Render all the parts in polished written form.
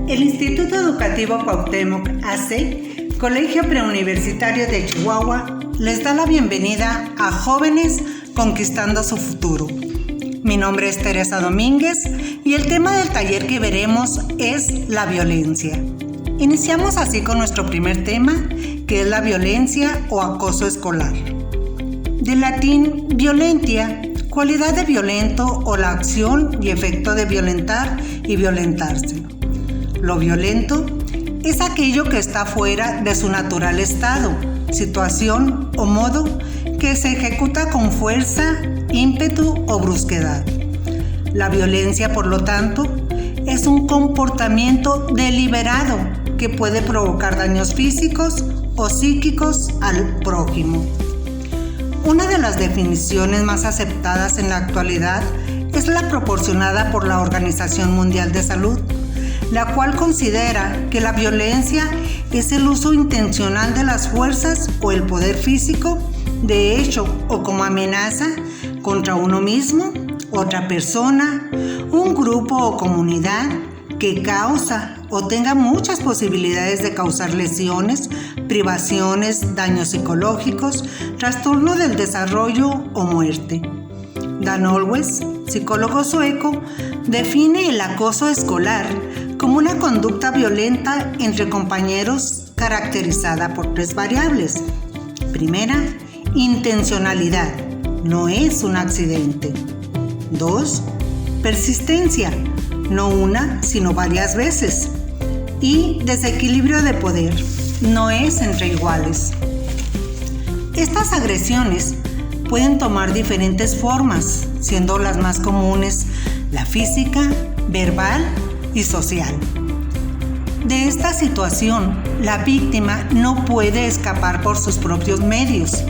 El Instituto Educativo Cuauhtémoc AC, Colegio Preuniversitario de Chihuahua, les da la bienvenida a Jóvenes Conquistando su Futuro. Mi nombre es Teresa Domínguez y el tema del taller que veremos es la violencia. Iniciamos así con nuestro primer tema, que es la violencia o acoso escolar. Del latín violentia, cualidad de violento o la acción y efecto de violentar y violentarse. Lo violento es aquello que está fuera de su natural estado, situación o modo que se ejecuta con fuerza, ímpetu o brusquedad. La violencia, por lo tanto, es un comportamiento deliberado que puede provocar daños físicos o psíquicos al prójimo. Una de las definiciones más aceptadas en la actualidad es la proporcionada por la Organización Mundial de Salud, la cual considera que la violencia es el uso intencional de las fuerzas o el poder físico, de hecho o como amenaza, contra uno mismo, otra persona, un grupo o comunidad que causa o tenga muchas posibilidades de causar lesiones, privaciones, daños psicológicos, trastorno del desarrollo o muerte. Dan Olweus, psicólogo sueco, define el acoso escolar como una conducta violenta entre compañeros caracterizada por 3 variables. Primera, intencionalidad, no es un accidente. 2, persistencia, no una, sino varias veces. Y desequilibrio de poder, no es entre iguales. Estas agresiones pueden tomar diferentes formas, siendo las más comunes la física, verbal y social. De esta situación, la víctima no puede escapar por sus propios medios,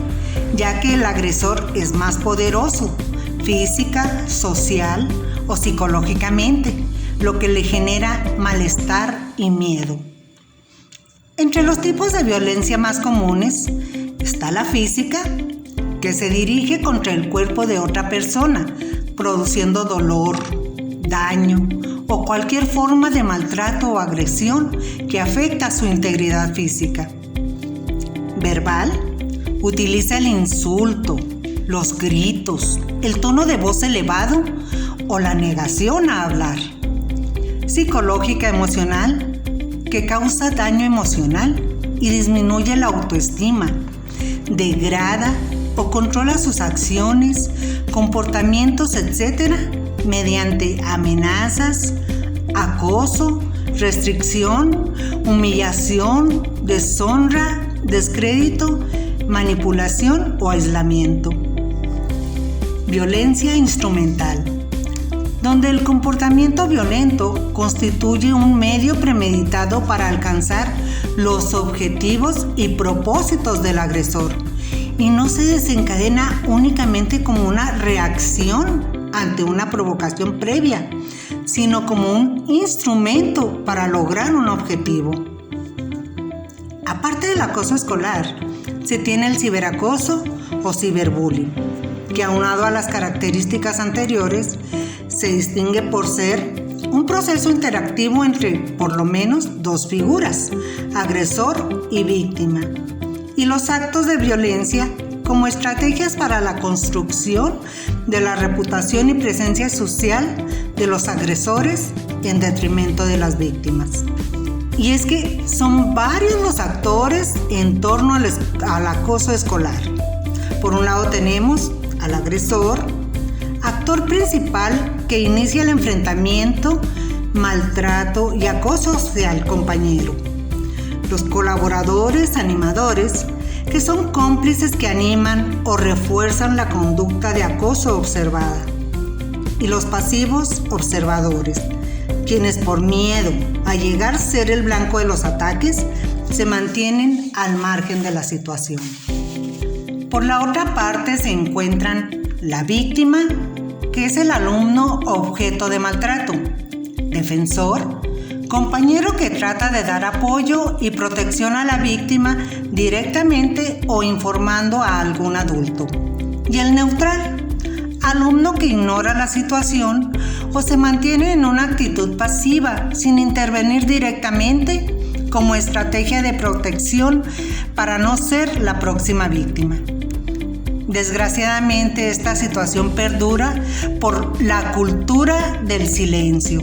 ya que el agresor es más poderoso, física, social o psicológicamente, lo que le genera malestar y miedo. Entre los tipos de violencia más comunes está la física, que se dirige contra el cuerpo de otra persona, produciendo dolor, daño o cualquier forma de maltrato o agresión que afecta su integridad física. Verbal, utiliza el insulto, los gritos, el tono de voz elevado o la negación a hablar. Psicológica emocional, que causa daño emocional y disminuye la autoestima, degrada o controla sus acciones, comportamientos, etc., mediante amenazas, acoso, restricción, humillación, deshonra, descrédito, manipulación o aislamiento. Violencia instrumental, donde el comportamiento violento constituye un medio premeditado para alcanzar los objetivos y propósitos del agresor y no se desencadena únicamente como una reacción ante una provocación previa, sino como un instrumento para lograr un objetivo. Aparte del acoso escolar, se tiene el ciberacoso o ciberbullying, que aunado a las características anteriores, se distingue por ser un proceso interactivo entre por lo menos 2 figuras, agresor y víctima, y los actos de violencia como estrategias para la construcción de la reputación y presencia social de los agresores en detrimento de las víctimas. Y es que son varios los actores en torno al acoso escolar. Por un lado tenemos al agresor, actor principal que inicia el enfrentamiento, maltrato y acoso hacia el compañero. Los colaboradores, animadores, que son cómplices que animan o refuerzan la conducta de acoso observada. Y los pasivos observadores, quienes por miedo a llegar a ser el blanco de los ataques, se mantienen al margen de la situación. Por la otra parte se encuentran la víctima, que es el alumno objeto de maltrato, defensor, compañero que trata de dar apoyo y protección a la víctima directamente o informando a algún adulto, y el neutral, alumno que ignora la situación o se mantienen en una actitud pasiva sin intervenir directamente como estrategia de protección para no ser la próxima víctima. Desgraciadamente, esta situación perdura por la cultura del silencio.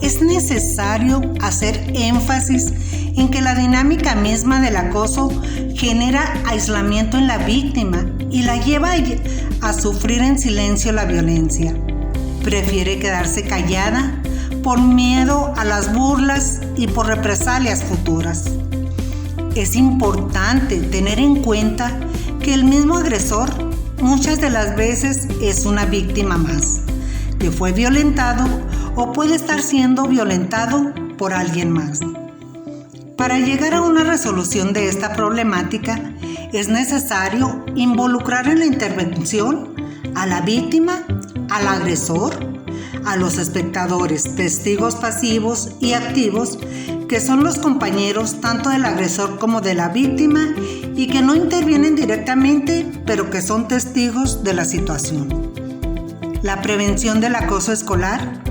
Es necesario hacer énfasis en que la dinámica misma del acoso genera aislamiento en la víctima y la lleva a sufrir en silencio la violencia. Prefiere quedarse callada por miedo a las burlas y por represalias futuras. Es importante tener en cuenta que el mismo agresor muchas de las veces es una víctima más, que fue violentado o puede estar siendo violentado por alguien más. Para llegar a una resolución de esta problemática, es necesario involucrar en la intervención a la víctima, al agresor, a los espectadores, testigos pasivos y activos, que son los compañeros tanto del agresor como de la víctima y que no intervienen directamente, pero que son testigos de la situación. La prevención del acoso escolar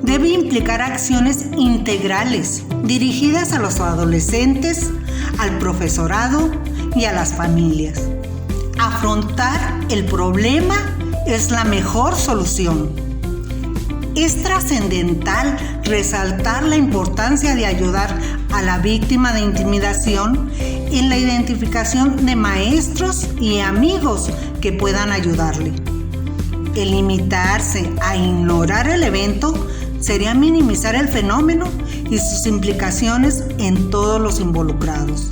debe implicar acciones integrales dirigidas a los adolescentes, al profesorado y a las familias. Afrontar el problema es la mejor solución. Es trascendental resaltar la importancia de ayudar a la víctima de intimidación en la identificación de maestros y amigos que puedan ayudarle. El limitarse a ignorar el evento sería minimizar el fenómeno y sus implicaciones en todos los involucrados.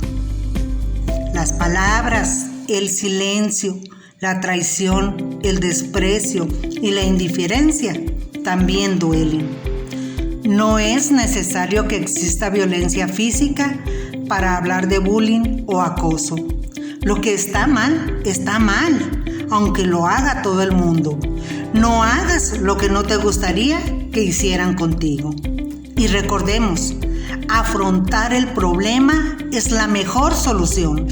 Las palabras, el silencio, la traición, el desprecio y la indiferencia también duelen. No es necesario que exista violencia física para hablar de bullying o acoso. Lo que está mal, aunque lo haga todo el mundo. No hagas lo que no te gustaría que hicieran contigo. Y recordemos, afrontar el problema es la mejor solución.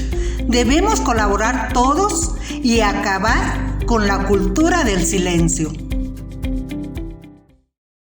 Debemos colaborar todos y acabar con la cultura del silencio.